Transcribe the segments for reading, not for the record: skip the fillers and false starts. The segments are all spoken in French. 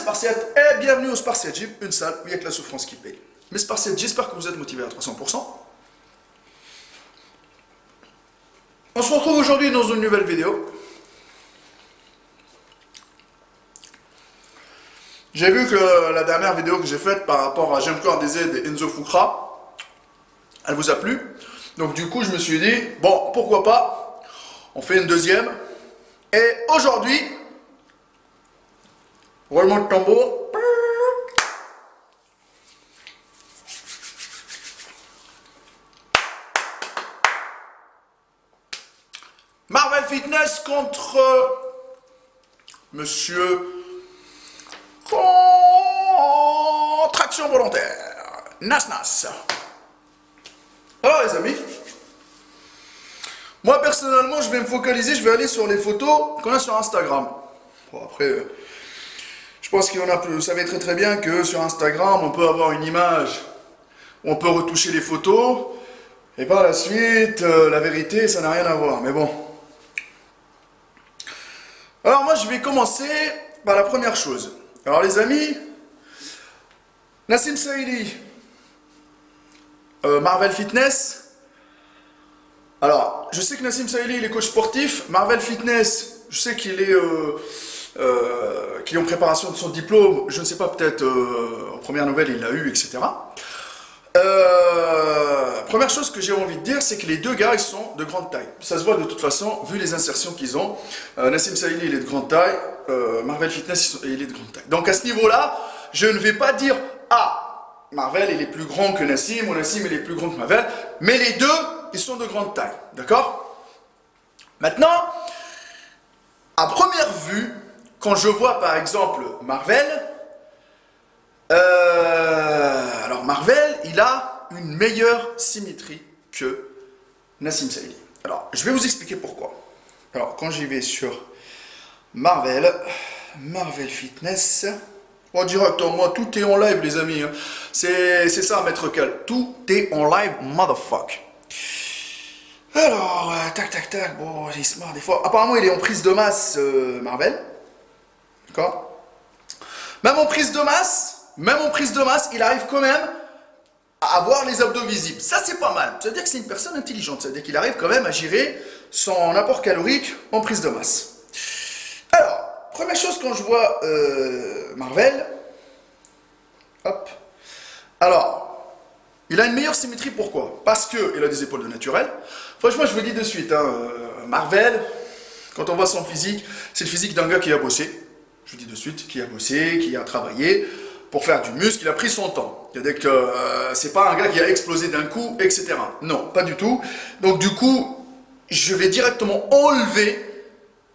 Spartiates et bienvenue au Spartiate Gym, une salle où il n'y a que la souffrance qui paye. Mes Spartiates, j'espère que vous êtes motivés à 300%. On se retrouve aujourd'hui dans une nouvelle vidéo. J'ai vu que la dernière vidéo que j'ai faite par rapport à J'aime corps DZ et Enzo Fukra, elle vous a plu. Donc du coup je me suis dit, bon pourquoi pas, on fait une deuxième. Et aujourd'hui, roulement de tambour. Marvel Fitness contre Monsieur Contraction volontaire. Nas Nas. Alors les amis, moi personnellement je vais me focaliser, je vais aller sur les photos qu'on a sur Instagram. Bon après, je pense qu'il y en a plus. Vous savez très bien que sur Instagram on peut avoir une image, on peut retoucher les photos, et par la suite, la vérité ça n'a rien à voir, mais bon. Alors moi je vais commencer par la première chose. Alors les amis, Nassim Saïli, Marvel Fitness. Alors je sais que Nassim Saïli il est coach sportif. Marvel Fitness, je sais qu'il est en préparation de son diplôme. Je ne sais pas, peut-être en première nouvelle il l'a eu, etc. Première chose que j'ai envie de dire, c'est que les deux gars ils sont de grande taille. Ça se voit de toute façon vu les insertions qu'ils ont. Nassim Saïli il est de grande taille, Marvel Fitness il est de grande taille. Donc à ce niveau-là, je ne vais pas dire ah, Marvel il est plus grand que Nassim ou Nassim il est plus grand que Marvel, mais les deux ils sont de grande taille, d'accord? Maintenant, à première vue, quand je vois par exemple Marvel, alors Marvel, il a une meilleure symétrie que Nassim Saïli. Alors, je vais vous expliquer pourquoi. Alors, quand j'y vais sur Marvel Fitness, oh, directement, tout est en live les amis. Hein. C'est ça, maître Cal. Tout est en live, motherfuck. Alors, tac, bon, il se marre des fois. Apparemment, il est en prise de masse, Marvel. D'accord? Même en prise de masse, il arrive quand même à avoir les abdos visibles. Ça, c'est pas mal. Ça veut dire que c'est une personne intelligente. Ça veut dire qu'il arrive quand même à gérer son apport calorique en prise de masse. Alors, première chose quand je vois Marvel, hop. Alors, il a une meilleure symétrie, pourquoi? Parce qu'il a des épaules de naturel. Franchement, je vous dis de suite, hein, Marvel, quand on voit son physique, c'est le physique d'un gars qui a bossé. Je vous dis de suite, qui a bossé, qui a travaillé pour faire du muscle, il a pris son temps. C'est-à-dire que c'est pas un gars qui a explosé d'un coup, etc. Non, pas du tout. Donc du coup, je vais directement enlever,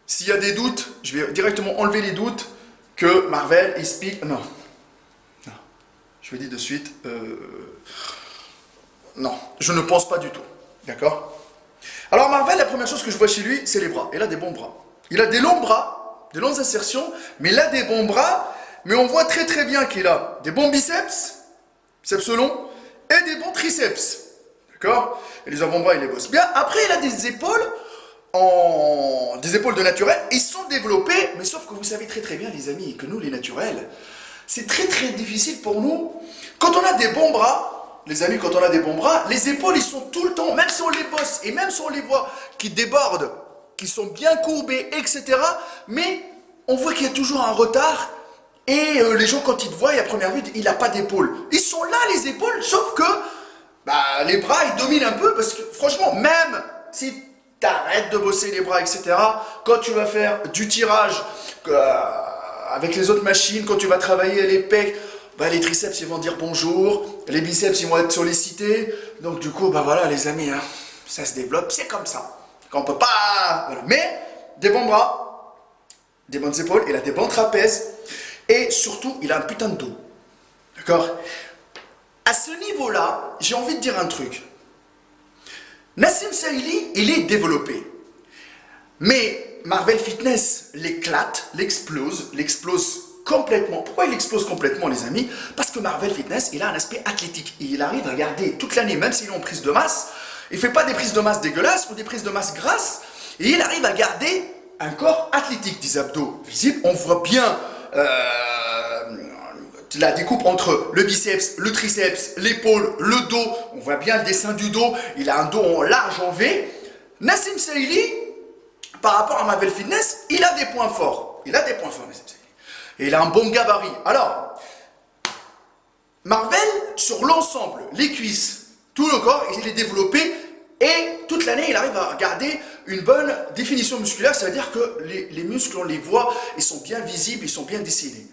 s'il y a des doutes, je vais directement enlever les doutes que Marvel explique. Non. Je vous dis de suite, non, je ne pense pas du tout. D'accord? Alors Marvel, la première chose que je vois chez lui, c'est les bras. Il a des bons bras. Il a des longs bras, des longues insertions, mais il a des bons bras, mais on voit très bien qu'il a des bons biceps longs, et des bons triceps. D'accord? Et les avant-bras, il les bosse bien. Après, il a des épaules, des épaules de naturel, ils sont développés, mais sauf que vous savez très bien, les amis, que nous, les naturels, c'est très difficile pour nous. Quand on a des bons bras, les amis, quand on a des bons bras, les épaules, ils sont tout le temps, même si on les bosse, et même si on les voit qui débordent, qui sont bien courbés, etc. Mais on voit qu'il y a toujours un retard. Et les gens, quand ils te voient, à première vue, il n'a pas d'épaule. Ils sont là, les épaules, sauf que les bras, ils dominent un peu. Parce que franchement, même si tu arrêtes de bosser les bras, etc., quand tu vas faire du tirage avec les autres machines, quand tu vas travailler les pecs, les triceps, ils vont dire bonjour. Les biceps, ils vont être sollicités. Donc du coup, voilà, les amis, hein, ça se développe, c'est comme ça. Qu'on peut pas... Voilà. Mais, des bons bras, des bonnes épaules, il a des bons trapèzes. Et surtout, il a un putain de dos. D'accord? À ce niveau-là, j'ai envie de dire un truc. Nassim Saïli, il est développé. Mais Marvel Fitness l'éclate, l'explose complètement. Pourquoi il explose complètement, les amis? Parce que Marvel Fitness, il a un aspect athlétique. Et il arrive à garder toute l'année, même s'il est en prise de masse, il ne fait pas des prises de masse dégueulasses ou des prises de masse grasses. Et il arrive à garder un corps athlétique, des abdos visibles. On voit bien la découpe entre le biceps, le triceps, l'épaule, le dos. On voit bien le dessin du dos. Il a un dos en large en V. Nassim Saïli, par rapport à Marvel Fitness, il a des points forts. Il a des points forts, Nassim Saïli. Et il a un bon gabarit. Alors, Marvel, sur l'ensemble, les cuisses, tout le corps, il est développé et toute l'année, il arrive à garder une bonne définition musculaire. Ça veut dire que les muscles, on les voit, ils sont bien visibles, ils sont bien dessinés.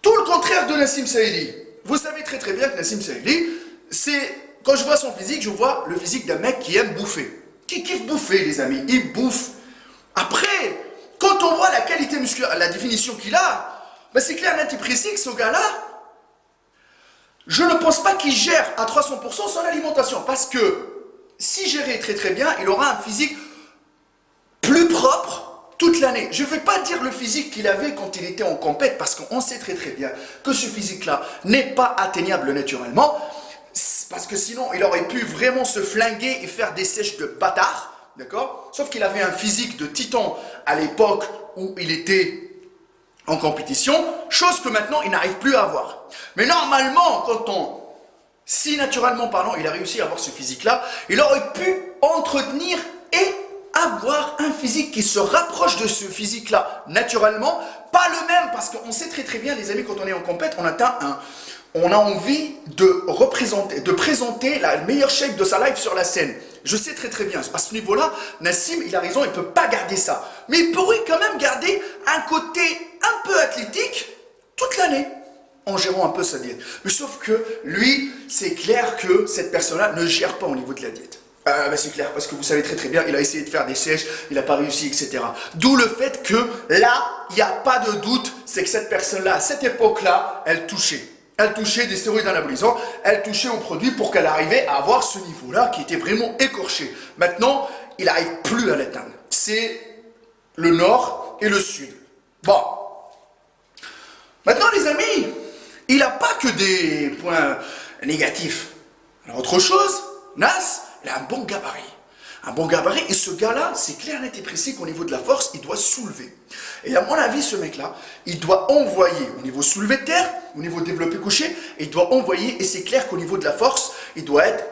Tout le contraire de Nassim Saïli. Vous savez très très bien que Nassim Saïli, c'est, quand je vois son physique, je vois le physique d'un mec qui aime bouffer. Qui kiffe bouffer, les amis. Il bouffe. Après, quand on voit la qualité musculaire, la définition qu'il a, ben c'est clair, net et précis que ce gars-là, je ne pense pas qu'il gère à 300% son alimentation. Parce que si géré très très bien, il aura un physique plus propre toute l'année. Je ne vais pas dire le physique qu'il avait quand il était en compète, parce qu'on sait très très bien que ce physique-là n'est pas atteignable naturellement. Parce que sinon, il aurait pu vraiment se flinguer et faire des sèches de bâtard. D'accord? Sauf qu'il avait un physique de titan à l'époque où il était en compétition, chose que maintenant il n'arrive plus à avoir. Mais normalement, si naturellement parlant, il a réussi à avoir ce physique-là, il aurait pu entretenir et avoir un physique qui se rapproche de ce physique-là naturellement, pas le même, parce qu'on sait très très bien, les amis, quand on est en compète, on a envie de présenter la meilleure shape de sa life sur la scène. Je sais très très bien, à ce niveau-là, Nassim, il a raison, il ne peut pas garder ça. Mais il pourrait quand même garder un côté un peu athlétique toute l'année, en gérant un peu sa diète. Mais sauf que lui, c'est clair que cette personne-là ne gère pas au niveau de la diète. C'est clair, parce que vous savez très très bien, il a essayé de faire des sèches, il n'a pas réussi, etc. D'où le fait que là, il n'y a pas de doute, c'est que cette personne-là, à cette époque-là, elle touchait. Elle touchait des stéroïdes anabolisants, elle touchait aux produits pour qu'elle arrivait à avoir ce niveau-là qui était vraiment écorché. Maintenant, il n'arrive plus à l'atteindre. C'est le nord et le sud. Bon. Maintenant, les amis, il n'a pas que des points négatifs. Alors, autre chose, Nas, il a un bon gabarit. Un bon gabarit, et ce gars-là, c'est clair, net et précis qu'au niveau de la force, il doit soulever. Et à mon avis, ce mec-là, il doit envoyer au niveau soulevé de terre, au niveau développé couché, il doit envoyer, et c'est clair qu'au niveau de la force, il doit être,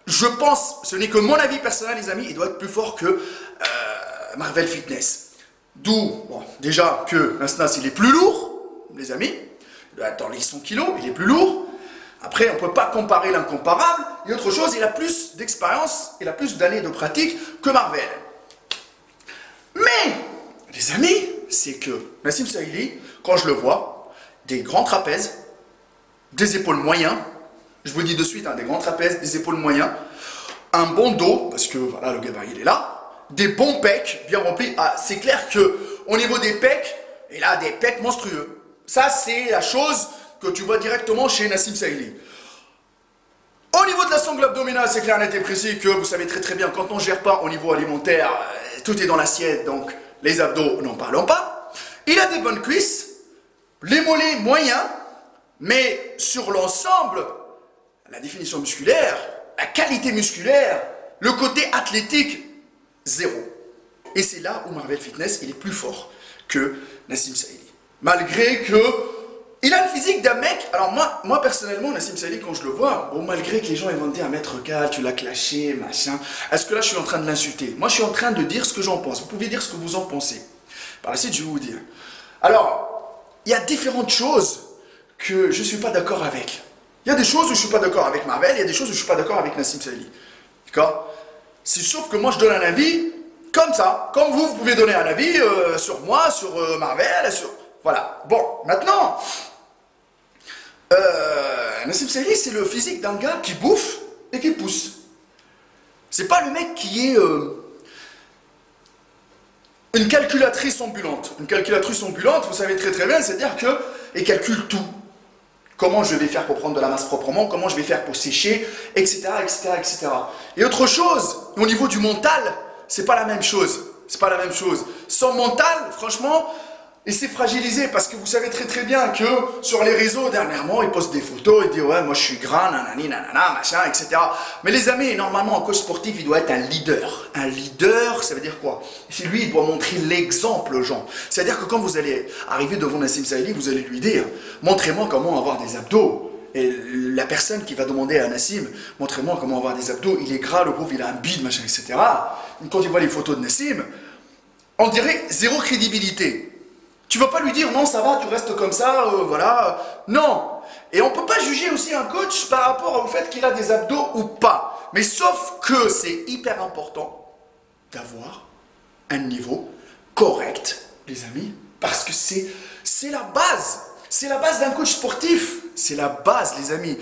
je pense, ce n'est que mon avis personnel, les amis, il doit être plus fort que Marvel Fitness. D'où, bon, déjà que Nas, il est plus lourd, les amis, il doit être dans les 100 kilos, il est plus lourd. Après, on ne peut pas comparer l'incomparable. Et autre chose, il a plus d'expérience, il a plus d'années de pratique que Marvel. Mais, les amis, c'est que Nassim Saïli, quand je le vois, des grands trapèzes, des épaules moyens, je vous le dis de suite, des grands trapèzes, des épaules moyens, un bon dos, parce que voilà, le gabarit il est là, des bons pecs bien remplis. Ah, c'est clair qu'au niveau des pecs, il a des pecs monstrueux. Ça, c'est la chose que tu vois directement chez Nassim Saïli. Au niveau de la sangle abdominale, c'est clair, net et précis que vous savez très très bien, quand on ne gère pas au niveau alimentaire, tout est dans l'assiette, donc les abdos, n'en parlons pas. Il a des bonnes cuisses, les mollets moyens, mais sur l'ensemble, la définition musculaire, la qualité musculaire, le côté athlétique, zéro. Et c'est là où Marvel Fitness, il est plus fort que Nassim Saïli. Malgré que il a le physique d'un mec. Alors moi personnellement, Nassim Saïli, quand je le vois, bon, malgré que les gens ils vont me dire, Maître Cal, tu l'as clashé, machin, est-ce que là je suis en train de l'insulter? Moi je suis en train de dire ce que j'en pense. Vous pouvez dire ce que vous en pensez. Par la suite, je vais vous dire. Alors, il y a différentes choses que je ne suis pas d'accord avec. Il y a des choses où je ne suis pas d'accord avec Marvel, il y a des choses où je ne suis pas d'accord avec Nassim Saïli. D'accord? C'est sauf que moi je donne un avis comme ça. Comme vous pouvez donner un avis sur moi, sur Marvel, sur... Voilà. Bon, maintenant... Nassim Saïli, c'est le physique d'un gars qui bouffe et qui pousse. C'est pas le mec qui est une calculatrice ambulante. Une calculatrice ambulante, vous savez très très bien, c'est-à-dire qu'elle calcule tout. Comment je vais faire pour prendre de la masse proprement, comment je vais faire pour sécher, etc., etc., etc. Et autre chose, au niveau du mental, c'est pas la même chose. C'est pas la même chose. Son mental, franchement, il s'est fragilisé parce que vous savez très très bien que sur les réseaux, dernièrement, il poste des photos, il dit ouais, moi je suis grand, nanani, nanana, machin, etc. Mais les amis, normalement, en coach sportif, il doit être un leader. Un leader, ça veut dire quoi? C'est lui, il doit montrer l'exemple aux gens. C'est-à-dire que quand vous allez arriver devant Nassim Saïli, vous allez lui dire, montrez-moi comment avoir des abdos. Et la personne qui va demander à Nassim, montrez-moi comment avoir des abdos, il est gras, le pauvre, il a un bide, machin, etc. Quand il voit les photos de Nassim, on dirait zéro crédibilité. Tu ne vas pas lui dire non, ça va, tu restes comme ça, voilà. Non. Et on ne peut pas juger aussi un coach par rapport au fait qu'il a des abdos ou pas. Mais sauf que c'est hyper important d'avoir un niveau correct, les amis, parce que c'est la base. C'est la base d'un coach sportif. C'est la base, les amis.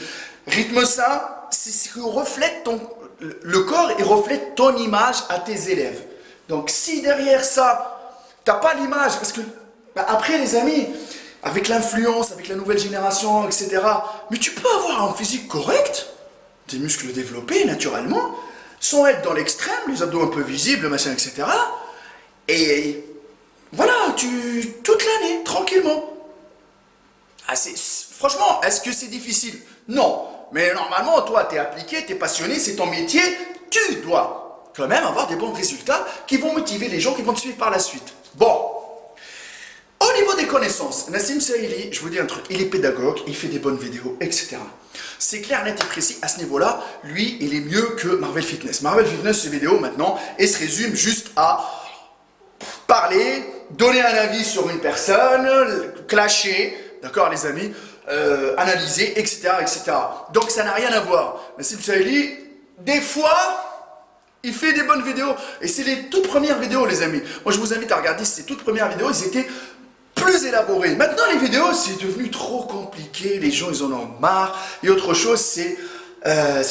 Rythme sain, c'est ce que reflète le corps et reflète ton image à tes élèves. Donc si derrière ça, tu n'as pas l'image, parce que après les amis, avec l'influence, avec la nouvelle génération, etc., mais tu peux avoir un physique correct, des muscles développés naturellement, sans être dans l'extrême, les abdos un peu visibles, machin, etc. Et voilà, toute l'année, tranquillement. Ah, franchement, est-ce que c'est difficile? Non. Mais normalement, toi, tu es appliqué, tu es passionné, c'est ton métier, tu dois quand même avoir des bons résultats qui vont motiver les gens qui vont te suivre par la suite. Bon. Au niveau des connaissances, Nassim Saïli, je vous dis un truc, il est pédagogue, il fait des bonnes vidéos, etc. C'est clair, net et précis, à ce niveau-là, lui, il est mieux que Marvel Fitness. Marvel Fitness, ses vidéos maintenant, elles se résument juste à parler, donner un avis sur une personne, clasher, d'accord les amis, analyser, etc., etc. Donc ça n'a rien à voir. Nassim Saïli, des fois, il fait des bonnes vidéos. Et c'est les toutes premières vidéos, les amis. Moi, je vous invite à regarder ces toutes premières vidéos, ils étaient plus élaboré. Maintenant, les vidéos, c'est devenu trop compliqué. Les gens, ils en ont marre. Et autre chose, c'est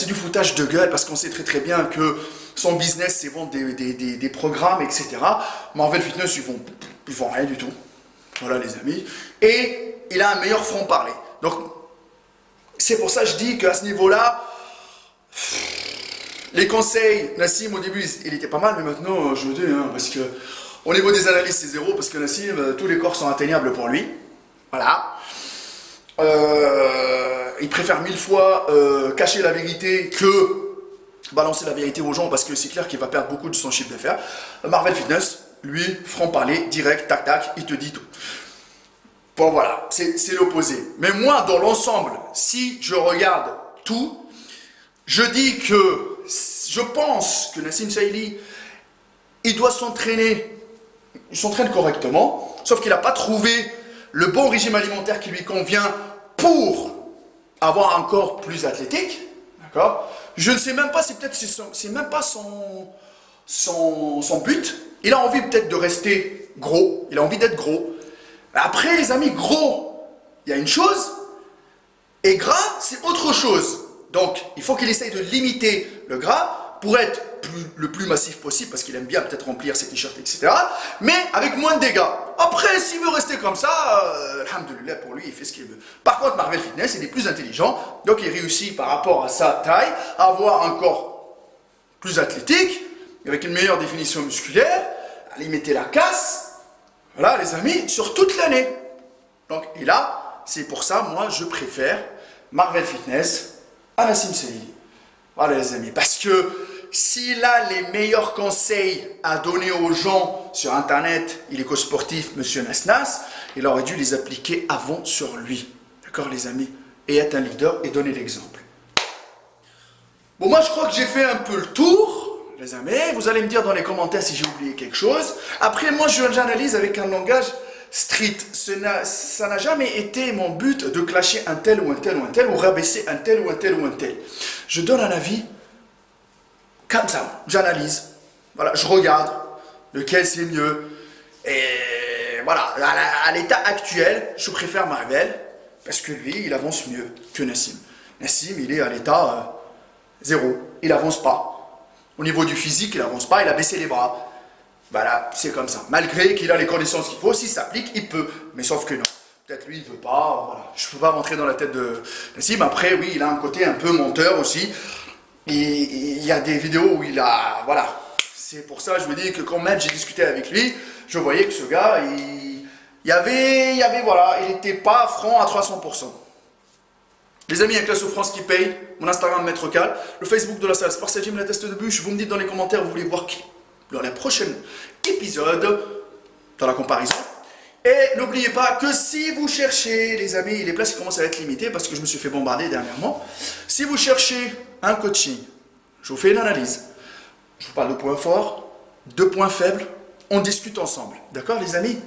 du foutage de gueule parce qu'on sait très très bien que son business, c'est vendre des programmes, etc. Marvel Fitness, ils vont rien du tout. Voilà, les amis. Et il a un meilleur franc-parler. Donc, c'est pour ça que je dis qu'à ce niveau-là, les conseils, Nassim, au début, il était pas mal, mais maintenant, je veux dire, hein, parce que au niveau des analyses, c'est zéro, parce que Nassim, tous les corps sont atteignables pour lui. Voilà. Il préfère 1000 fois cacher la vérité que balancer la vérité aux gens, parce que c'est clair qu'il va perdre beaucoup de son chiffre d'affaires. Marvel Fitness, lui, franc-parler, direct, tac, tac, il te dit tout. Bon, voilà, c'est l'opposé. Mais moi, dans l'ensemble, si je regarde tout, je dis que je pense que Nassim Saïli, il doit s'entraîner. Il s'entraîne correctement, sauf qu'il n'a pas trouvé le bon régime alimentaire qui lui convient pour avoir un corps plus athlétique. D'accord? Je ne sais même pas, c'est même pas son but. Il a envie peut-être de rester gros. Il a envie d'être gros. Après, les amis, gros, il y a une chose. Et gras, c'est autre chose. Donc, il faut qu'il essaye de limiter le gras pour être le plus massif possible, parce qu'il aime bien peut-être remplir ses t-shirts, etc. Mais avec moins de dégâts. Après, s'il veut rester comme ça, alhamdoulilah, pour lui, il fait ce qu'il veut. Par contre, Marvel Fitness, il est plus intelligent, donc il réussit par rapport à sa taille à avoir un corps plus athlétique, avec une meilleure définition musculaire, à limiter la casse, voilà les amis, sur toute l'année. Donc, et là, c'est pour ça, moi, je préfère Marvel Fitness à Nassim Saïli. Voilà les amis, parce que s'il a les meilleurs conseils à donner aux gens sur internet, il est coach sportif, monsieur Nasnas, il aurait dû les appliquer avant sur lui. D'accord les amis? Et être un leader et donner l'exemple. Bon, moi je crois que j'ai fait un peu le tour, les amis. Vous allez me dire dans les commentaires si j'ai oublié quelque chose. Après, moi j'analyse avec un langage street. Ça n'a jamais été mon but de clasher un tel ou un tel ou un tel, ou rabaisser un tel ou un tel ou un tel. Je donne un avis comme ça, j'analyse, voilà, je regarde lequel c'est mieux. Et voilà, à l'état actuel, je préfère Marvel, parce que lui, il avance mieux que Nassim. Nassim, il est à l'état zéro, il avance pas. Au niveau du physique, il avance pas, il a baissé les bras. Voilà, c'est comme ça. Malgré qu'il a les connaissances qu'il faut, s'il s'applique, il peut. Mais sauf que non. Peut-être lui, il veut pas, voilà. Je ne peux pas rentrer dans la tête de Nassim. Après, oui, il a un côté un peu menteur aussi. Et il y a des vidéos où il a... Voilà. C'est pour ça que je me dis que quand même j'ai discuté avec lui, je voyais que ce gars, Voilà, il n'était pas franc à 300%. Les amis, avec la souffrance qui paye, mon Instagram Maître Cal, le Facebook de la salle Sport Gym, la test de bûche, vous me dites dans les commentaires, vous voulez voir qui dans les prochains épisodes, dans la comparaison. Et n'oubliez pas que si vous cherchez, les amis, les places commencent à être limitées parce que je me suis fait bombarder dernièrement. Si vous cherchez un coaching, je vous fais une analyse, je vous parle de points forts, de points faibles, on discute ensemble. D'accord les amis?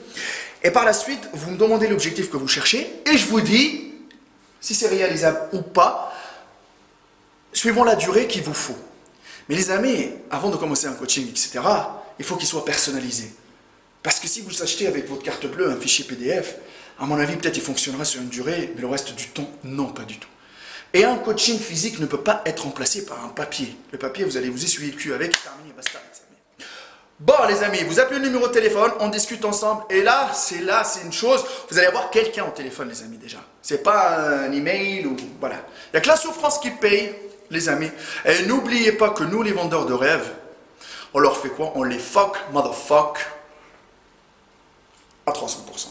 Et par la suite, vous me demandez l'objectif que vous cherchez et je vous dis si c'est réalisable ou pas, suivant la durée qu'il vous faut. Mais les amis, avant de commencer un coaching, etc., il faut qu'il soit personnalisé. Parce que si vous achetez avec votre carte bleue un fichier PDF, à mon avis, peut-être il fonctionnera sur une durée, mais le reste du temps, non, pas du tout. Et un coaching physique ne peut pas être remplacé par un papier. Le papier, vous allez vous essuyer le cul avec, terminé, basta, les amis. Bon, les amis, vous appelez le numéro de téléphone, on discute ensemble. Et là, c'est une chose, vous allez avoir quelqu'un au téléphone, les amis, déjà. C'est pas un email ou... Voilà. Il n'y a que la souffrance qui paye, les amis. Et n'oubliez pas que nous, les vendeurs de rêves, on leur fait quoi? On les fuck, motherfuck, à 300%.